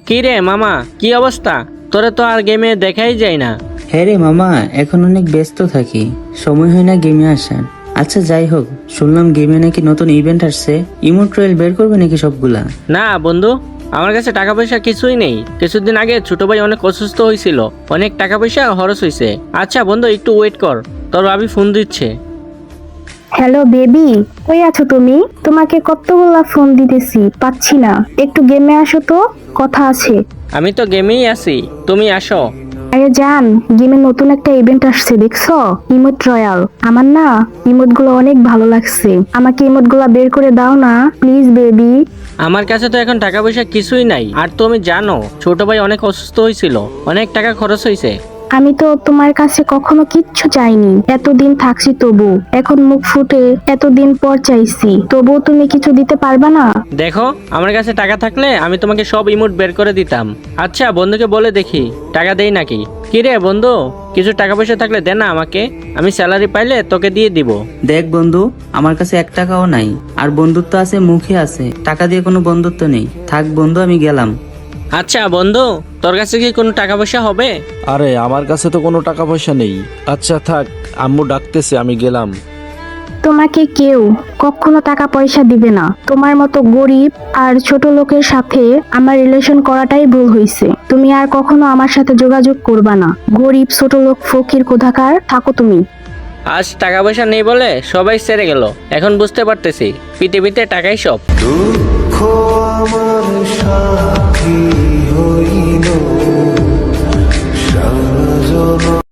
কি রে মামা, কি অবস্থা? তোরে তো আর গেমে দেখাই যায় না। হ্যাঁ রে মামা, এখন অনেক ব্যস্ত থাকি, সময় হয় না গেমে আসার। আচ্ছা যাই হোক, শুনলাম গেমে নাকি নতুন ইভেন্ট আসছে, ইমোট ট্রায়াল বের করবে নাকি সবগুলা? না বন্ধু, আমার কাছে টাকা পয়সা কিছুই নেই। কিছুদিন আগে ছোট ভাই অনেক অসুস্থ হয়েছিল, অনেক টাকা পয়সা খরচ হয়েছে। আচ্ছা বন্ধু, একটু ওয়েট কর, তোর ভাবি ফোন দিচ্ছে। হ্যালো বেবি, কই আছো তুমি? তোমাকে কতগুলা ফোন দিতেছি, পাচ্ছি না। একটু গেমে আসো তো, কথা আছে। আমি তো গেমেই আছি, তুমি আসো। আরে জান, গেমে নতুন একটা ইভেন্ট আসছে, দেখছো? Emote royal. আমার না ইমোট গুলো অনেক ভালো লাগছে, আমাকে ইমোট গুলা বের করে দাও না প্লিজ বেবি। আমার কাছে তো এখন টাকা পয়সা কিছুই নাই, আর তুমি জানো ছোট ভাই অনেক অসুস্থ হয়েছিল, অনেক টাকা খরচ হয়েছে। আমি তো তোমার কাছে কখনো কিচ্ছু চাইনি, এতদিন থাকছি তবু এখন মুখ ফুটে এতদিন পর চাইছি, তবুও তুমি কিছু দিতে পারবা না? দেখো, আমার কাছে টাকা থাকলে আমি তোমাকে সব ইমোট বের করে দিতাম। আচ্ছা বন্ধুকে বলে দেখি টাকা দেই নাকি। কি রে বন্ধু, কিছু টাকা পয়সা থাকলে দে না আমাকে, আমি স্যালারি পাইলে তোকে দিয়ে দিব। দেখ বন্ধু, আমার কাছে 1 টাকাও নাই, আর বন্ধুত্ব আছে মুখে আছে, টাকা দিয়ে কোনো বন্ধুত্ব নেই। থাক বন্ধু, আমি গেলাম। আচ্ছা বন্ধু, তোর কাছে কি কোনো টাকা পয়সা হবে? আরে আমার কাছে তো কোনো টাকা পয়সা নেই। আচ্ছা থাক, আম্মু ডাকতেছে, আমি গেলাম। তোমাকে কেউ কখনো টাকা পয়সা দিবে না। তোমার মতো গরিব আর ছোট লোকের সাথে আমার রিলেশন করাটাই ভুল হয়েছে। তুমি আর কখনো আমার সাথে যোগাযোগ করবা না। গরিব ছোট লোক ফকির কোথাকার, থাকো তুমি। আজ টাকা পয়সা নেই বলে সবাই সেরে গেল, এখন বুঝতে পারতেছি পৃথিবীতে টাকাই সব। দুঃখ আমার সাথী হইল সারা জনম।